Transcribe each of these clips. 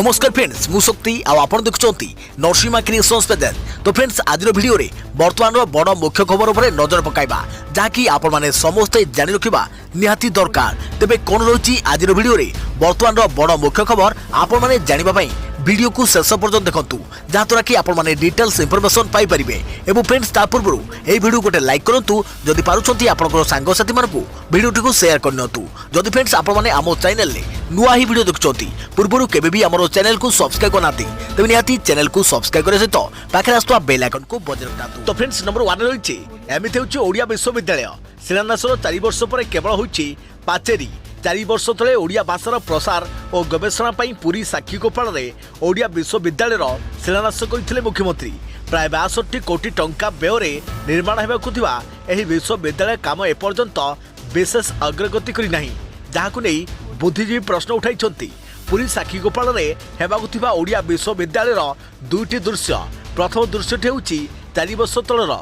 नमस्कार फ्रेंड्स मु शक्ति आपण देखुंत नरसिंहा क्रिएशंस पेज। तो फ्रेंड्स आज वीडियो रे वर्तमान बड़ मुख्य खबर उपर नजर पकाइबा जहाँकि आपण माने समस्ते जानि रखिबा निहाती दरकार। तेबे कोन रही आज वीडियो रे वर्तमान बड़ मुख्य खबर आपण माने जानिबा पई वीडियो को शेष पर्यंत देखंतु जहाँद्वारा कि आपण माने डिटेल्स इनफॉरमेशन पाई परिबे। एवं फ्रेंड्स ता पूर्व ए वीडियो गोटे लाइक करंतु जदि पारुछंती आपनकर सांग साथी मानकु वीडियो टिको शेयर करनियंतु। जदि फ्रेंड्स आपण माने आमो चैनल ले नुआ ही वीडियो देखुछंती पूर्वरु केबे भी हमरो चैनल को सब्सक्राइब करनाती तेबे निहाती चैनल को सब्सक्राइब करे सहित पाखरे आस्तुवा बेल आइकन को बजाय रखतातु। तो फ्रेंड्स नंबर 1 रहिछि एमिति होछि ओडिया विश्वविद्यालय शिलान्यासर 4 वर्ष पर केवल होछि पाचेरी। 4 वर्ष तले ओडिया भाषार प्रसार और गवेषणा पई पूरी साक्षीगोपाल रे ओडिया विश्वविद्यालय शिलान्यास करथिले मुख्यमंत्री। प्राय 62 कोटी टंका व्यय निर्माण हेबाकु थिबा एही विश्वविद्यालय काम एपर्यंत विशेष अग्रगति करि नाही, जहाकु नै बुद्धिजीवी प्रश्न उठाइछंती। पूरी साक्षीगोपाल रे हेबाकु थिबा ओडिया विश्वविद्यालय दुईटी दृश्य। प्रथम दृश्यटी होछि 4 वर्ष तलर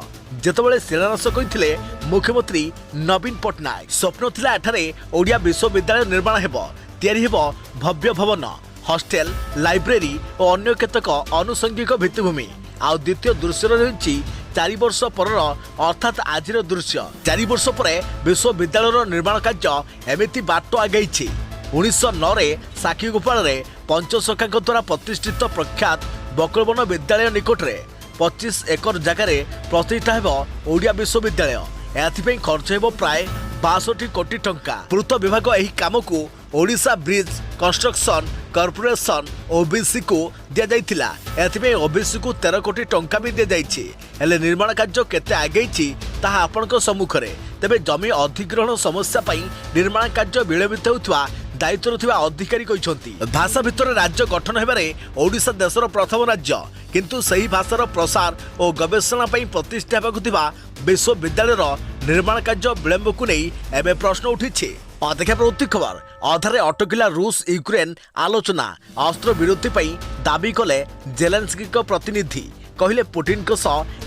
जेतबेले शिलान्यास करथिले मुख्यमंत्री नवीन पटनायक। स्वप्न थिला एठारे ओडिया विश्वविद्यालय निर्माण हेबो, तयारी हेबो भव्य भवन, हॉस्टेल, लाइब्रेरी और अन्य केतक आनुषंगिक भित्तिभूमि। आ द्वितीय दृश्य रही 4 वर्ष पर अर्थात आज दृश्य। 4 वर्ष पर विश्वविद्यालय निर्माण कार्य एमिति बाट आगे 1909 साक्षीगोपाल पंचसखा द्वारा प्रतिष्ठित प्रख्यात बकलवन विद्यालय निकट में 25 एकर जगार प्रतिष्ठा हेब ओडिया विश्वविद्यालय। एथिपाई खर्च हेब प्राय 62 कोटी टंका। पूर्त विभाग एही काम को Odisha bridge construction corporation OBC को दिया जाइतिला। एथिपाई ओबीसी को 13 कोटी टंका भी दिया जाइछि। हेले निर्माण कार्य केते आगेछि ताहा आपनक सम्मुखरे। तेबे जमी अधिग्रहण समस्या पई निर्माण कार्य विलंबित होउथवा दायित्व रथिबा अधिकारी कहिसंती। भाषा भितर राज्य गठन हेबारे ओडिशा देशर प्रथम राज्य, किंतु सही भाषार प्रसार और गवेषणा पई प्रतिष्ठा हेबाकु थिबा विश्वविद्यालयर निर्माण कार्य विलंब को नहीं एवं प्रश्न उठी। देखा प्रवृत्ति खबर अधारे अटकिला रूस यूक्रेन आलोचना। अस्त्र विरोधी पई दाबी कले जेलेंस्की प्रतिनिधि। कहले पुटिन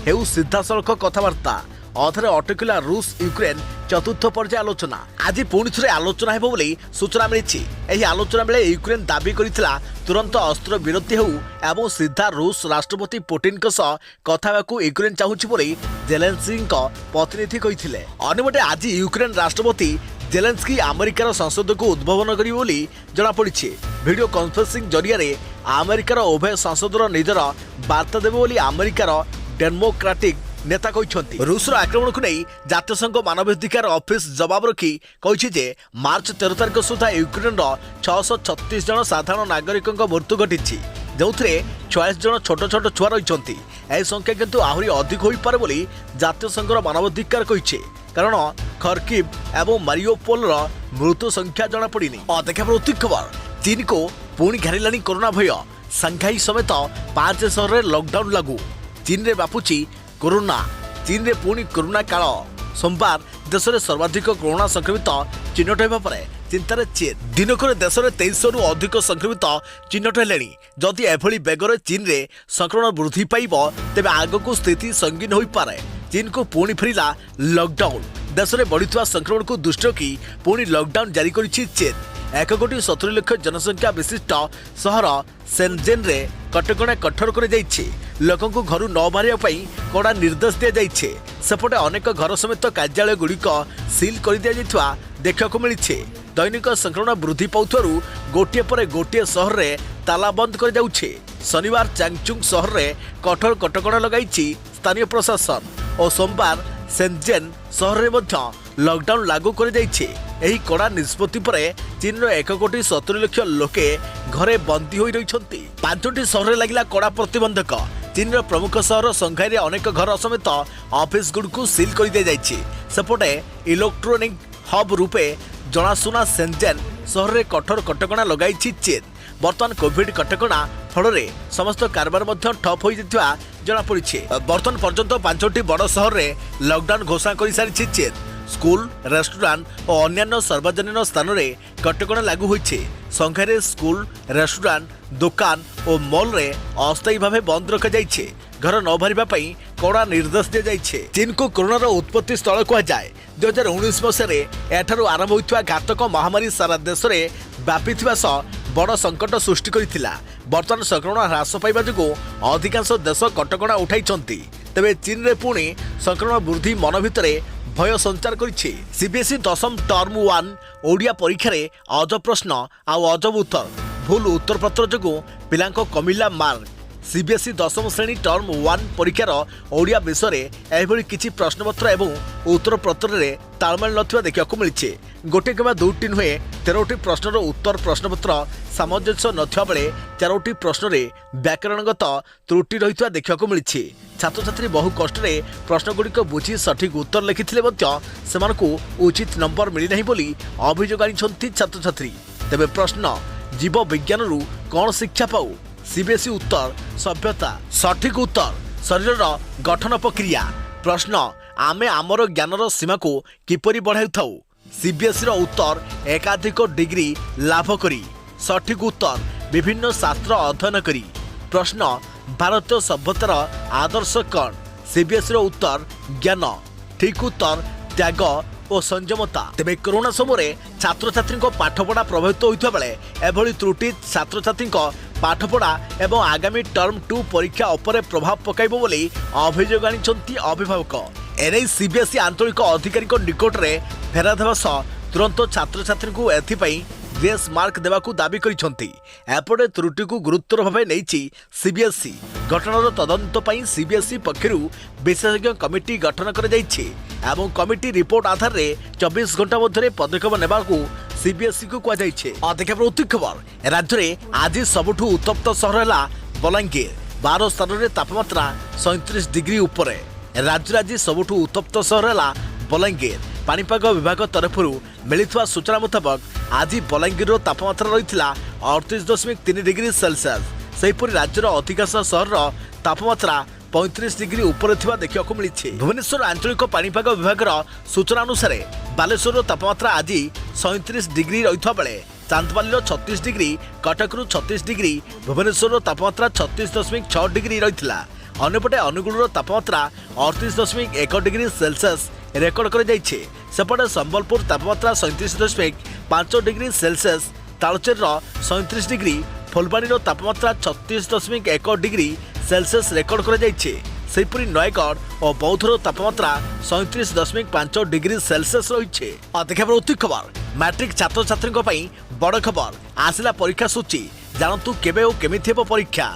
हेउ सीधासलख कथबार्ता। अधारे अटकिला रूस यूक्रेन चतुर्थ पर्याय आलोचना। आज पुणी थे आलोचना हेबो बोली सूचना मिली। एही आलोचना बेले यूक्रेन दाबी करिथिला तुरंत अस्त्र विरति हेउ एवं सीधा रूस राष्ट्रपति पुटिन कथा यूक्रेन चाहूछि बोली जेलेंस्की प्रतिनिधि कहिथिले। अन्यपटे आज यूक्रेन राष्ट्रपति जेलेंस्की अमेरिकार संसद को उद्भावन करिवे बोली जणा पड़िछि। वीडियो कॉन्फ्रेंसिंग जरिया रे अमेरिकार उभय संसदर निजर वार्ता देबे बोली अमेरिकार डेमोक्रेटिक नेता कहते। रूसर आक्रमण को नहीं जातीय संघ मानवाधिकार ऑफिस जवाब रखी कही जे मार्च 13 तारिख सुधा यूक्रेन 636 जन साधारण नागरिक मृत्यु घटी, जो 46 जन छोट छोट छुआ रही। यह संख्या किंतु आहरी अधिक हो पारे बोली जातीय संघर मानवाधिकार कही, कारण खर्किव एवं मारियोपोल मृत्यु संख्या जना पड़ी। देखा प्रवृत्ति खबर चीन को पुणी घेरिलानी कोरोना भय। सांघाई समेत 5 शहर में लॉकडाउन लागू। चीन रे बापुची कोरोना। चीन रे पुणी कोरोना काल। सोमवार देश में सर्वाधिक कोरोना संक्रमित चिन्हट होगा पर चिंतार चीन। दिनक देश में 2300 रु अधिक संक्रमित चिन्हट हेले। जदि एभली बेगर चीन रे संक्रमण वृद्धि पाइब तेबे आगको स्थिति संगीन हो पारे। चीन को पुणी फेरिला लॉकडाउन। देश में बढ़ी संक्रमण को दृष्टि रखी पुणी लॉकडाउन जारी करिछि चीन। 1,70,00,000 जनसंख्या विशिष्ट सहर शेनजेन रे कटकणा कठोर कर लोकों को घर न बाहर कड़ा निर्देश दि जाइए। सेपटे अनेक घर समेत कार्यालय गुड़िक सील कर दिया देखा मिली। दैनिक संक्रमण वृद्धि पाउथारु गोटे पर गोटे सहर में ताला बंद कर जाउछे। शनिवार चांगचुंग सहर में कठोर कटकणा लगाई स्थानीय प्रशासन और सोमवार शेनजेन सहर में लॉकडाउन लागू कर जाइए। एही कड़ा निष्पत्ति पर चीन 1,70,00,000 लोके घरे बंदी हो रही। 5टी सहर लगिला कड़ा प्रतिबंधक। चीन प्रमुख सहर संघाई रे अनेक घर समेत ऑफिस गुड़ सील कर दि जाइए। सेपटे इलेक्ट्रोनिक हब रूपे जनाशुना शेनजेन सहर में कठोर कटकणा लगाई चीन। बर्तमान कोविड कटकणा फल समस्त कारबार ठप हो जनापड़ी। बर्तमान पर्यंत 5टी बड़ सहर में लॉकडाउन घोषणा कर सारी चीन। स्कूल, रेस्टोरेंट और अन्य सार्वजनिक स्थान में कटकणा लागू होइछे। संघारे स्कूल, रेस्टोरेंट, दुकान और मॉल रे अस्थायी भाव बंद रखा जाइछे। घर न बाहरिबा पई कड़ा निर्देश दि जाइछे। चीन को कोरोनार उत्पत्ति स्थल कहा जाए। 2019 मसीह एठारू आरंभ होइतवा घातक महामारी सारा देश में व्यापी बड़ संकट सृष्टि करथिला। वर्तमान संक्रमण ह्रास पाइबा जोगु अधिकांश देश कटकणा उठाइछन्ति। तेबे चीन रे पुणी संक्रमण वृद्धि मन भितरे भय संचार करिछि। सीबीएसई दशम टर्म 1 ओडिया परीक्षा रे अजब प्रश्न आ अजब उत्तर भूल उत्तर पत्र जोगु पिलांको कमिला मार्क। सीबीएसई दशम श्रेणी टर्म 1 परीक्षार ओडिया विषय एभली किछि प्रश्नपत्र एवं उत्तर पत्र रे तालमेल नथिबा देखिବାକୁ मिलिछि। गोटे किंवा दुईटी नुहे 13टी प्रश्नर उत्तर प्रश्नपत्र सामंजस्य नथिबा बेले 4टी प्रश्न रे व्याकरणगत त्रुटि रहितबा देखिବାକୁ मिलिछि। छात्र छात्री बहु कष्ट रे प्रश्नगुड़िक बुझी सठिक उत्तर लिखिथिले मध्य सेमानकु उचित नंबर मिली नाही बोली अभियोग आनिछन्ति छात्र छात्री। तेबे प्रश्न जीव विज्ञान रु कोन शिक्षा पाऊ? सीबीएसई उत्तर सभ्यता। सठिक उत्तर शरीर गठन प्रक्रिया। प्रश्न आमे आमर ज्ञानर सीमा को किपरि बढ़ाई थाउ? सीबीएसई उत्तर एकाधिक डिग्री लाभ करी। सठिक उत्तर विभिन्न शास्त्र अध्ययन करी। प्रश्न भारतीय सभ्यतार आदर्श कौन? सीबीएसई उत्तर ज्ञान। ठीक उत्तर त्याग और संयमता। तेबे कोरोना समय छात्र छात्री पाठपढ़ा प्रभावित होता बेले एभली त्रुटि छात्र छात्री पाठपढ़ा एवं आगामी टर्म 2 परीक्षा उपरे प्रभाव पकाइबो बोली अभियोग आनिछन्ति अभिभावक। एने सीबीएसई आंतरिक अधिकारी निकट में फेरा देवा सह तुरंत छात्र छात्री को एथिपाई ग्रेस मार्क देवाकू दाबी करिसंती। एपटे त्रुटि को गुरुतर भावे नैछि सीबीएसई। घटनार तदंत पई सीबीएसई पक्षरु विशेषज्ञ कमिटी गठन कर जाइछि एवं कमिटी रिपोर्ट आधार रे 24 घंटा मध्य पदक्षेप नेबाकू सीबीएसई को कह जाइछि। अधिक खबर राज्य में आज सबुठु उत्तप्त सहर है बलांगीर। 12 स्थान में तापमात्रा 37 डिग्री उपरे। राज्य आज सबुठु उत्तप्त सहर है बलांगीर। पाणीपाग विभाग तरफ मिलता सूचना मुताबक आज बलांगीर तापमात्रा रही 38.3 डिग्री सेल्सियस। सेहीपरि राज्यर अधिकांश सहर तापमात्रा 35 डिग्री ऊपर देखा मिली। भुवनेश्वर आंचलिक पाणीपाग विभाग सूचना अनुसार बालेश्वर तापमात्रा आज 37 डिग्री रही बेले चांदबाली 36 डिग्री, कटक 36 डिग्री, भुवनेश्वर तापमात्रा 36.6 डिग्री रही। अन्यपटे अनुगुल तापमात्रा 38.1 डिग्री सेल्सियस रेकर्ड कर सेपटे संबलपुर तापमात्रा 37.5 degree celsius, Talcher 37 degree, Phulbani तापमात्रा 36.1 डिग्री सेल्सियस रेकर्ड कर नयगढ़ और बौद्धर तापमात्रा 37.5 डिग्री सेल्सियस रही। अधिक खबर मैट्रिक छात्र छात्री बड़ खबर आसला परीक्षा सूची। जानतु केबे और केमिथि हेबो परीक्षा।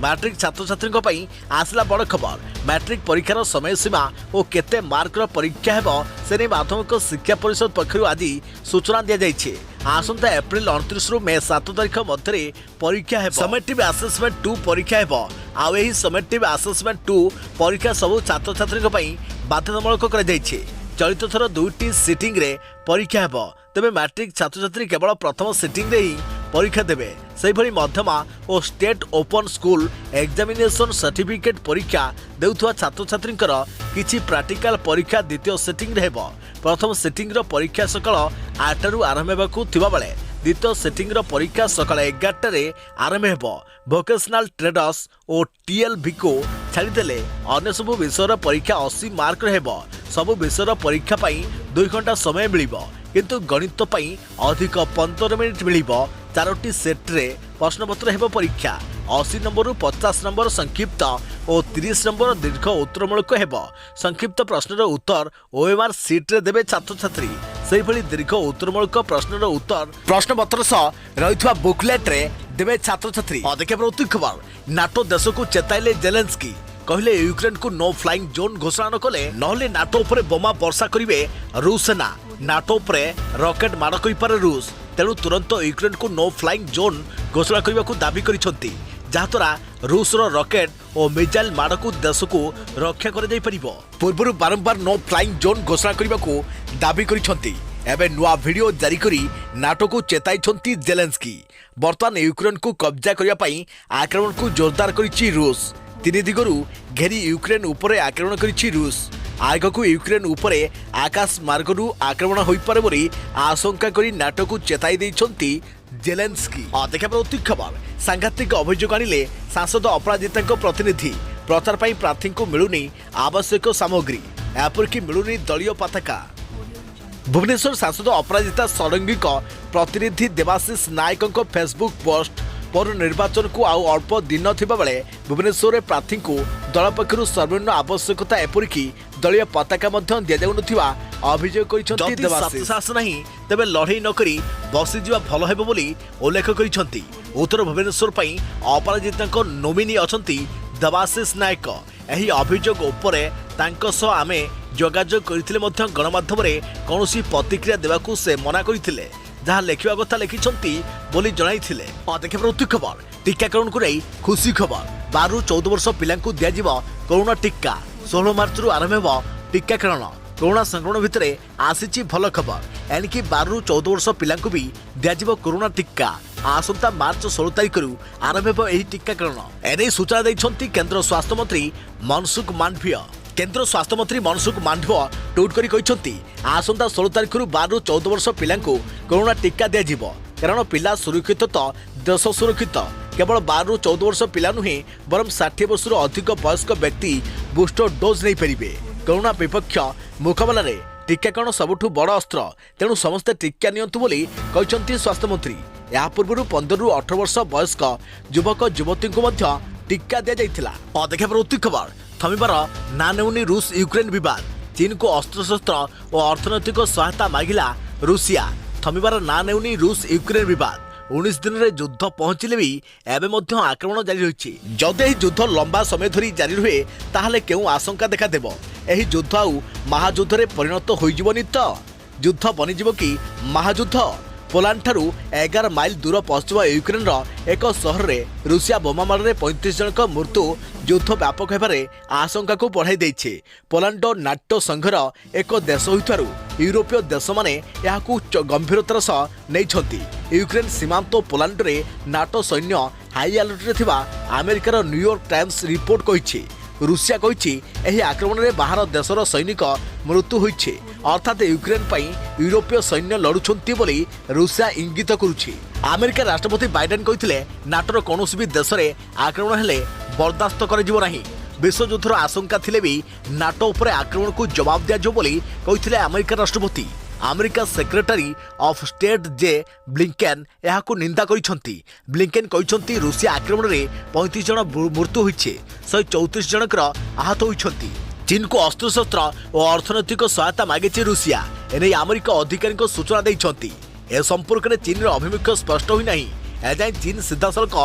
मैट्रिक छात्र छात्री आसला बड़ खबर। मैट्रिक परीक्षार समय सीमा और केते मार्कर परीक्षा हेबो से माध्यमिक शिक्षा परिषद पक्षरु आज सूचना दिया जाइछे। आसंता एप्रिल 29 रु मे 7 तारिख मध्य परीक्षा हेबो। समेटिव असेसमेंट 2 परीक्षा हेबो। आ एही समेटिव असेसमेंट 2 परीक्षा सब छात्र छात्री बाध्यतामूलक कर जाइछे। चलित थर 2टी सिटिंग रे परीक्षा हेबो। तेबे मैट्रिक छात्र छात्री केवल प्रथम सिटिंग रे ही परीक्षा देबे। सेहिभଳି मध्यमा और state open school examination certificate परीक्षा देउथवा छात्र छात्रींकर किछि प्रैक्टिकल परीक्षा द्वितीय सिटिंग रे हेबो। प्रथम सिटिंग रो परीक्षा सकाळ 8 रु आरंभ हेबाकू थिबा बेले द्वितीय सिटिंग रो परीक्षा सकाळ 11 रे आरंभ हेबो। वोकेशनल ट्रेडर्स और टीएलवी को छाड़ी देले अन्य सब विषय परीक्षा 80 मार्क हेबो। सब विषय परीक्षा पई 2 घंटा समय मिलिबो, किंतु गणित पई अधिक 15 मिनिट मिलिबो। 4टी सेट रे प्रश्नपत्र हेबो परीक्षा। 80 नंबर रु 50 नंबर संक्षिप्त और 30 नंबर दीर्घ उत्तरमूलक हेबो। संक्षिप्त प्रश्नर उत्तर ओएमआर सीट रे देबे छात्र छात्री। सेहिभଳି दीर्घ उत्तरमूलक प्रश्नर उत्तर प्रश्नपत्र सह रहितवा बुकलेट रे देबे छात्र छात्री। अधिक खबर नाटो देश को चेताइले जेलेंस्की। कहले यूक्रेन को नो फ्लाइंग जोन घोषणा न कले नहले नाटो उपरे बोमा वर्षा करिवे रूस सेना। नाटो उपरे रॉकेट माड़ करि पारे रूस, तेणु तुरंत यूक्रेन को नो फ्लाइंग जोन घोषणा करने को दाबी करिसंती, जहाद्वारा रूसर रॉकेट और मिसाइल माड़ को देश को रक्षा कर जाई परिबो। पूर्व बारंबार नो फ्लाइंग जोन घोषणा करने को दाबी करिसंती। एबे नुआ वीडियो जारी करी नाटो को चेताइछंती जेलेंस्की। वर्तमान यूक्रेन को कब्जा करने पाई आक्रमण को जोरदार करिछि रूस। 3 दिगरु घेरी यूक्रेन उपरे आक्रमण करिछि रूस। आगकू यूक्रेन उपरे आकाश मार्गरू आक्रमण होई पारे बोली आशंका करी नाटो को चेताई देइछंती जेलेंस्की। अधिक खबर सांघातिक अभियोग आनिले सांसद अपराजिता प्रतिनिधि। प्रचार पाई प्रार्थी को मिलुनी आवश्यक सामग्री, एपरिक मिलुनी दलीय पताका। भुवनेश्वर सांसद अपराजिता षडंगी प्रतिनिधि देवाशीष नायक फेसबुक पोस्ट पर निर्वाचन को आउ अल्प दिन थिबा बेले भुवनेश्वर प्रार्थी को दल पक्षरु सर्वनिम्न आवश्यकता एपरिकी दलीय पताका मध्य दिया जाउनथिबा अभियोग करिसंती देवाशीष। साहस नहीं तेबे लड़ई नकरी बसी जीवा भल हेबो बोली उल्लेख करिसंती। उत्तर भुवनेश्वर पई अपराजितांको नोमिनी अछंती देवाशीष नायक। एही अभियोग उपरे तांको सह आमे जोगाजोग करथिले मध्य गणमाध्यम रे कोनोसी प्रतिक्रिया देबाकू से मना करथिले। जहाँ लिखा कथा लिखिंट बोली जनाइथिले। देखिए प्रति खबर टीकाकरण को नहीं खुशी खबर 12 ରୁ 14 वर्ष पिला दिज्व कोरोना टीका 16 मार्च रु आरंभ हो टीकाकरण। कोरोना संक्रमण भितर आसी भल खबर एणिकी 12 ରୁ 14 वर्ष पिला भी दिज्व कोरोना टीका आसंता मार्च 16 तारिख आरंभ हो टीकाकरण। एने सूचना देइछंती केंद्र स्वास्थ्य मंत्री मनसुख मांडवीय। केंद्र स्वास्थ्य मंत्री मनसुख मांडवीय ट्वीट करी कहिसंती आसंता 16 तारिख 12 ରୁ 14 वर्ष पिला कोरोना टीका दिज्व कारण पिला सुरक्षित तो देश सुरक्षित। केवल 12 ରୁ 14 वर्ष पिला नुहे बरम 60 वर्ष अधिक वयस्क व्यक्ति बूस्टर डोज नहीं पारे। कोरोना विपक्ष मुकाबला रे टीकाकरण सबुठु बड़ अस्त्र तेणु समस्ते टीका नियंतु बोली कहिसंती स्वास्थ्य मंत्री। या पूर्व 15 ରୁ 18 वर्ष वयस्क युवक युवती को मध्य टीका दिया जाइथिला। देखिए प्रति खबर थमिबार ना नेउनी रूस यूक्रेन विवाद। चीन को अस्त्रशस्त्र और अर्थनैतिक सहायता मागिला रूसिया। थमिबार ना नेउनी रूस यूक्रेन विवाद। 19 दिन में युद्ध पहुंचले भी एवं मध्य आक्रमण जारी रही। जदि यह युद्ध लंबा समय धरी जारी रहे ताहले केउ आशंका देखादेव यह युद्ध आउ महायुद्ध रे परिणत होइजिबनी तो युद्ध बनिजिब कि महायुद्ध। पोलांड ठारू 11 माइल दूर पश्चिम यूक्रेन एक सहर में रूसिया बोमामाड़ में 35 जनक मृत्यु युद्ध व्यापक होबारे आशंका को बढ़ाई देइछे। पोलांड नाटो संघर एक देश होइथारू यूरोपीय देश माने याकू गंभीरतार सह नैछंती। यूक्रेन सीमांत पोलांड रे नाटो सैन्य हाई अलर्ट रे थिबा अमेरिकार न्यूयॉर्क टाइम्स रिपोर्ट कहिछि। रूसिया कहिछि एही आक्रमण रे बाहर देशर सैनिक मृत्यु होइछे अर्थात यूक्रेन पई यूरोपीय सैन्य लड़ुछंती बोली रूसिया इंगित करुछि। अमेरिका राष्ट्रपति बाइडेन कहिथिले नाटोर कोनोसी भी देश रे आक्रमण हेले बर्दाश्त कराजिबो नाही। विश्वयुद्धर आशंका थिले भी नाटो उपरे आक्रमण को जवाब दियाजो बोली कहिथिले अमेरिका राष्ट्रपति। अमेरिका सेक्रेटरी ऑफ स्टेट जे ब्लिंकेन यहाकू निंदा करिसंती। ब्लिंकेन कहिसंती रूसिया आक्रमण रे 35 जन मृत्यु होइछे 134 जनकर आहत होइछंती। चीन को अस्त्रशस्त्र और अर्थनैतिक सहायता मागिছে रूसिया। एने अमेरिका अधिकारी सूचना देइछंती। ए संपर्क में चीन अभिमुख्य स्पष्ट होई नाही। एजाय चीन सीधासलख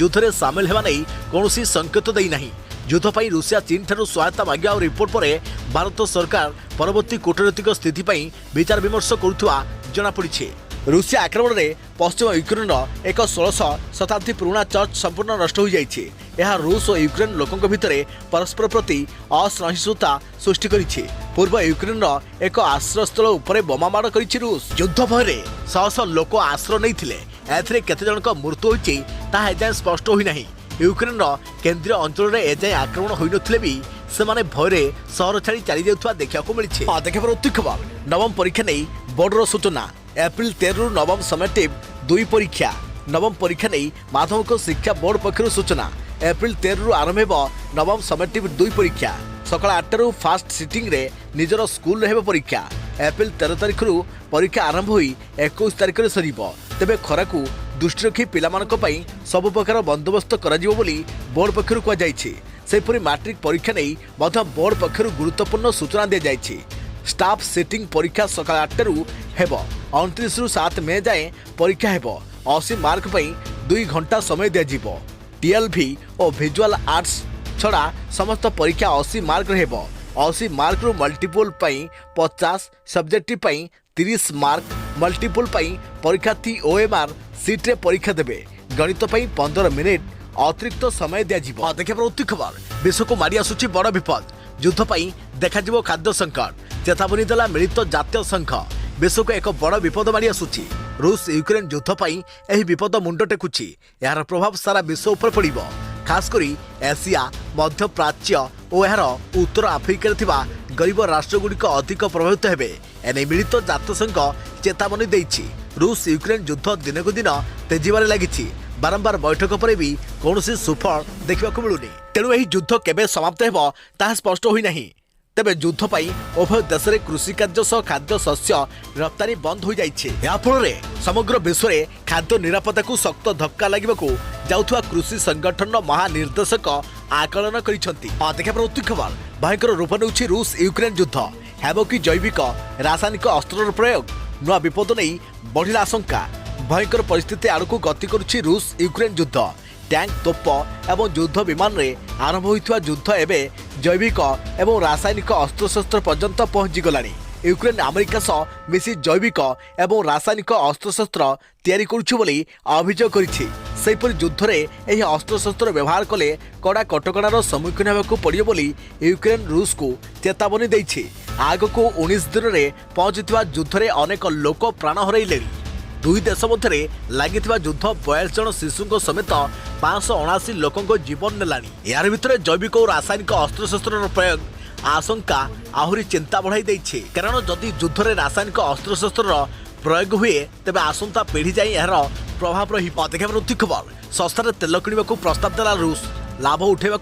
युद्ध में सामिल हेबा नै कोनोसी संकेत देई नाही। युद्ध पर रूसिया चीन ठारू सहायता मागिया और रिपोर्ट पर भारत सरकार परवर्ती कूटनैतिक स्थिति पर विचार विमर्श करुवा जनापड़ी। रूसिया आक्रमण में पश्चिम यूक्रेन एक 16 शताब्दी पुराना चर्च संपूर्ण नष्ट हो जाइए। यह रूस और यूक्रेन लोकों भितर परस्पर प्रति असहिष्णुता सृष्टि करिछि। पूर्व यूक्रेन एक आश्रयस्थल उपरे बोमामाड़ करिछि रूस। युद्ध भୟରେ शह शह लोक आश्रय नैथिले। एथिरे केते जनक मृत्यु होइछि ताहा एजाय स्पष्ट होई नाही। यूक्रेन केंद्रीय अंचल में एजाय आक्रमण होई नथिले भी सेमाने भୟରେ सहर छाड़ी चली जाउथवा देखिବାକୁ मिलिछि। देखिए प्रति खबर नवम परीक्षा नहीं बोर्डर सूचना। एप्रिल 13 रु नवम समेटिव 2 परीक्षा। नवम परीक्षा नहीं माध्यमिक शिक्षा बोर्ड पक्षर सूचना। एप्रिल 13 रु आरंभ हो नवम समेटिव 2 परीक्षा। सकाळ 8 रु फास्ट सिटिंग रे निजर स्कूल रे हेबो परीक्षा। एप्रिल 13 तारिख रु परीक्षा आरंभ होई 21 तारिख रे सरीबो। तेबे खरा को दृष्टि रखी पिलामानक पई सब प्रकार बंदोबस्त कराजिबो बोली बोर्ड पक्षर कुआ जायछि। सेपरि मैट्रिक परीक्षा नहीं मध्य बोर्ड पक्षर गुरुत्वपूर्ण सूचना दिया जायछि। स्टाफ सिटिंग परीक्षा सकाळ 8 रु हेबो। 29 रु 7 मे जाए परीक्षा हेबो। 80 मार्क पई 2 घंटा समय दिया जिवो। टीएलवी और विजुअल आर्ट्स छड़ा समस्त परीक्षा 80 मार्क हेबो। 80 मार्क रु मल्टीपल पई 50 सब्जेक्टिव पई 30 मार्क मल्टीपल पई परीक्षार्थी ओएमआर सीट रे परीक्षा देबे। गणित पई 15 मिनिट अतिरिक्त समय दिया जिवो। देखिए प्रति खबर विश्व को मारी आसुची बड़ विपद। युद्ध पई देखा जिवो खाद्य संकट। चेतावनी देला मिलित जातीय संघ। विश्व को एक बड़ विपद मारी आसुची। रूस यूक्रेन युद्ध पई एही विपद मुंड टेकुची। यार प्रभाव सारा विश्व उपर पड़िबो। खास करी एशिया मध्य प्राच्य और यार उत्तर आफ्रिकार थिबा गरीब राष्ट्रगुड़िक अधिक प्रभावित हेबे। एने मिलित जातीय संघ चेतावनी देइछि। रूस यूक्रेन युद्ध दिनकु दिन तेजिबारे लागिछि। बारंबार बैठक पर भी कौन सुफल देखा मिलूनी। तेणु यह युद्ध केबे समाप्त हेबो ताहा स्पष्ट होई नाही। तेबे युद्ध पाई उभय देश में कृषि कार्य सह खाद्य शस्य रप्तानी बंद हो जाइछे। या फल समग्र विश्व में खाद्य निरापत्ता को शक्त धक्का लगेबाकू जाउथुवा कृषि संगठन महानिर्देशक आकलन करिसेंती। देखा प्रति खबर भयंकर रूप नेउछि रूस यूक्रेन युद्ध हेबो कि जैविक रासायनिक अस्त्र प्रयोग नुआ विपद नहीं बढ़िला आशंका। भयंकर परिस्थिति आड़कू गति करुछि रूस यूक्रेन युद्ध। टैंक तोप एवं युद्ध विमान रे आरंभ होइथुवा युद्ध एबे जैविक एवं रासायनिक अस्त्रशस्त्र पर्यंत पहुंची गलानी। यूक्रेन अमेरिका सह मिसी जैविक एवं रासायनिक अस्त्रशस्त्र तैयारी करुछि बोली अभियोग करिछि। सेहिपरि युद्ध रे एही अस्त्रशस्त्र व्यवहार कले कड़ा कटकणार सम्मुखीन हेबाकू पड़ियो बोली यूक्रेन रूस को चेतावनी दैछि। आगको 19 दिन में पहुंचुवा युद्ध रे अनेक लोक प्राण हरैले। दुई देश मध्य लगी युद्ध 42 जन शिशु समेत 579 लोकों जीवन नेलानी। यार भितर जैविक और रासायनिक अस्त्रशस्त्र प्रयोग आशंका आहरी चिंता बढ़ाई देइछे। कारण जदि युद्ध रे रासायनिक अस्त्रशस्त्र प्रयोग हुए तेबे आसंता पीढ़ी जाई यार प्रभाव रही। देखा प्रति खबर सस्तार तेल किणवा प्रस्ताव देला रूस। लाभ उठेबा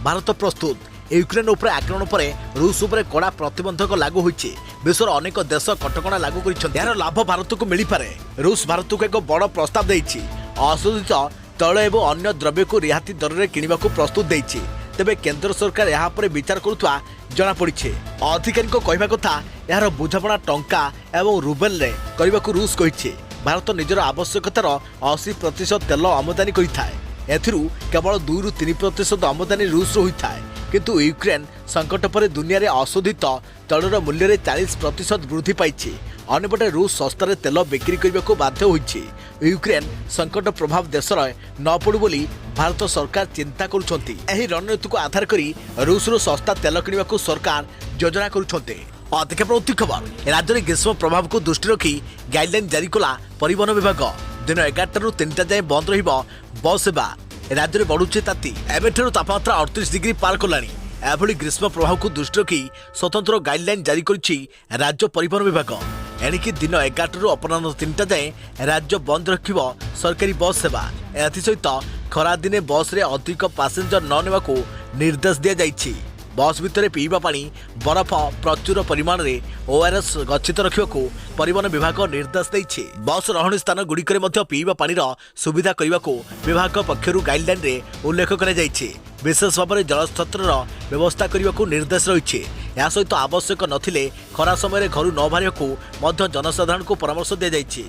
भारत प्रस्तुत। यूक्रेन उपर आक्रमण पर रूस उपर कड़ा प्रतिबंधक लागू होइछे। विश्वर अनेक देश कटकणा लागू करिसेंती। यार लाभ भारत को मिल पारे। रूस भारत को एक बड़ प्रस्ताव देइछि। अशोधित तैल एवं अन्य द्रव्य को रिहाती दर में किणवा प्रस्तुत देइछि। तेबे केंद्र सरकार यहाँ पर विचार करुवा जना पड़े। अधिकारी कहवा कथा यार बुझापड़ा टंका एवं रूबेल रे करने को रूस कही। भारत निजर आवश्यकतार 80% तेल आमदानी करिथाए। एथिरु केवल 2 ରୁ 3% आमदानी रूस होता है। किंतु यूक्रेन संकट पर दुनिया रे अशोधित तैलर मूल्य रे 40% वृद्धि पाई। अन्यपटे रूस सस्तार तेल बिक्री करने को बाध्य होइछि। यूक्रेन संकट प्रभाव देश न पड़ू बोली भारत सरकार चिंता करुछंती। एही रणनीति को आधार करी रूस रो सस्ता तेल किणवा को सरकार योजना करुछंती। देखा प्रति खबर राज्य में ग्रीष्म प्रभाव को दृष्टि रखी गाइडलाइन जारी कला परिवहन विभाग। दिन 11 ରୁ 3ଟା जाए बंद रहिबो बस सेवा। राज्य में बढ़ुचे ताती। एबेठू तापमात्रा 38 डिग्री पार कलानी। एभली ग्रीष्म प्रभाव को दृष्टि रखी स्वतंत्र गाइडलाइन जारी करिछि राज्य परिवहन विभाग। एणिकी दिन 11 ରୁ अपराह्न 3ଟା जाए राज्य बंद रखिबो सरकारी बस सेवा। एथिसहित खरा दिने बस रे अधिक पैसेंजर न नेबाकू निर्देश दिया जाइछि। बस भितर पीवा पानी बरफ प्रचुर परिमाण में ओआरएस गच्छित रखा परिवहन विभाग निर्देश देइछि। बस रहणी स्थान गुड़िक पीवा पानीर सुविधा करने को विभाग पक्षर गाइडलाइन रे उल्लेख कर विशेष भाव में जलस्तर व्यवस्था करने को निर्देश रही। यह सहित आवश्यक नथिले खरा समय घर न बाहर को जनसाधारण को परामर्श दी जाइछि।